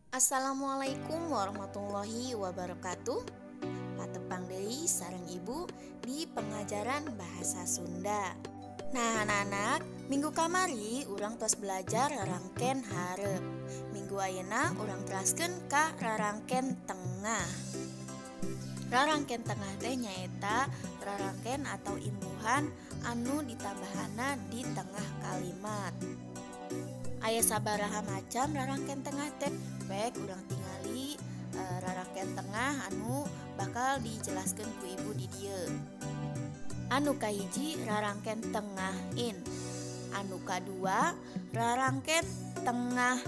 Assalamualaikum warahmatullahi wabarakatuh. Patepang deui sareng ibu di pengajaran bahasa Sunda. Nah anak-anak, minggu kamari urang tos belajar rarangken hareup. Minggu ayeuna urang teraskeun ka rarangken tengah. Rarangken tengah teh nyaeta rarangken atau imbuhan anu ditambahanna di tengah kalimat. Aya sabaraha macam rarangken tengah teh, baik urang tingali rarangken tengah anu bakal dijelaskeun ku ibu di dieu. Anu kahiji rarangken tengah in, anu kadua rarangken tengah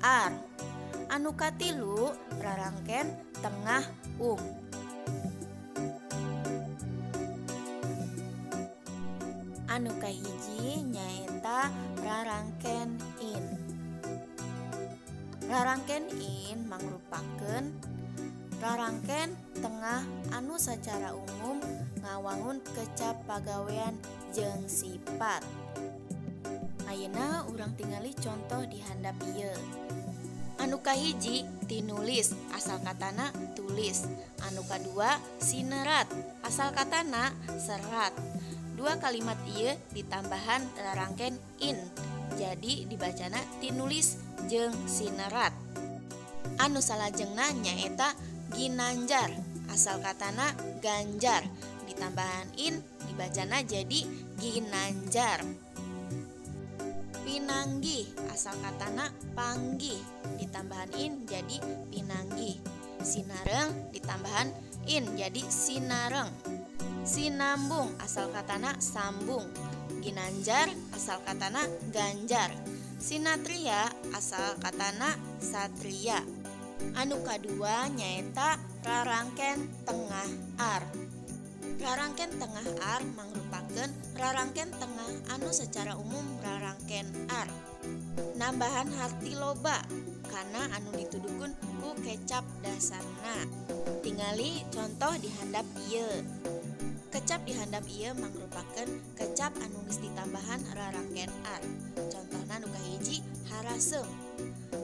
ar, anu katilu rarangken tengah anu kahiji nyaeta rarangken in. Rarangken in mangrupakeun rarangken tengah anu sacara umum ngawangun kecap pagawean jeung sifat. Ayeuna urang tingali contoh di handap ieu. Anu kahiji tinulis, asal katana tulis. Anu kadua sinerat, asal katana serat. Dua kalimat ieu ditambahan rarangken in, jadi dibacana tinulis jeung sinerat. Anu salajengna nyaeta ginanjar, asal katana ganjar, ditambahan in dibacana jadi ginanjar. Pinanggih, asal katana panggih, ditambahan in jadi pinanggih. Sinareng ditambahan in jadi sinareng. Sinambung, asal katana sambung. Ginanjar, asal katana ganjar. Sinatria, asal katana satria. Anu kadua nyaeta rarangken tengah ar. Rarangken tengah ar mangrupakeun rarangken tengah anu secara umum rarangken ar. Nambahan harti loba kana anu dituduhkeun ku kecap dasarna. Tingali contoh di handap ieu. Kecap di handap ieu mangrupakeun kecap anu geus ditambahan rarangken ar. Contohna nu kahiji haraseum,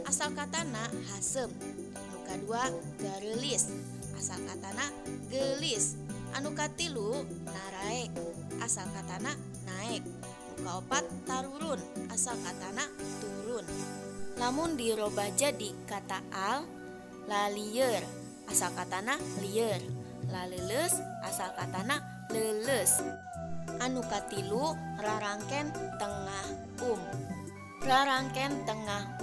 asal katana haseum. Anu kadua gareulis, asal katana geulis. Anu katilu naraek, asal katana naek. Anu kaopat tarurun, asal katana turun. Lamun dirobah jadi kata al, lalieur, asal katana lieur. Laleuleus, asal katana leuleus. Anu katilu rarangken tengah Rarangken tengah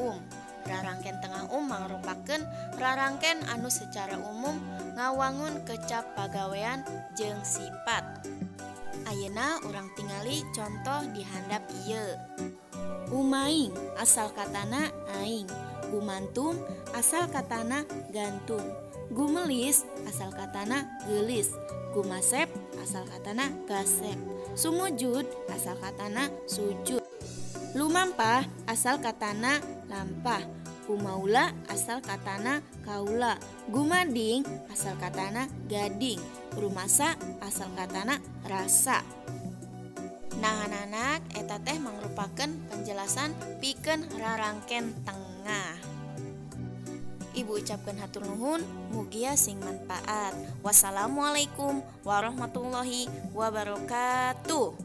Rarangken tengah mangrupakeun rarangken anu secara umum ngawangun kecap pagawean jeung sifat. Ayeuna urang tingali contoh di handap ieu. Umaing, asal katana aing. Gumantung, asal katana gantung. Gumelis, asal katana geulis. Gumasep, asal katana gasep. Sumujud, asal katana sujud. Lumampah, asal katana lampah. Kumaula, asal katana kaula. Gumading, asal katana gading. Rumasa, asal katana rasa. Nah anak-anak, eta teh mangrupakeun penjelasan pikeun rarangken tengah. Ibu ucapkeun hatur nuhun, mugia sing manfaat. Wassalamualaikum warahmatullahi wabarakatuh.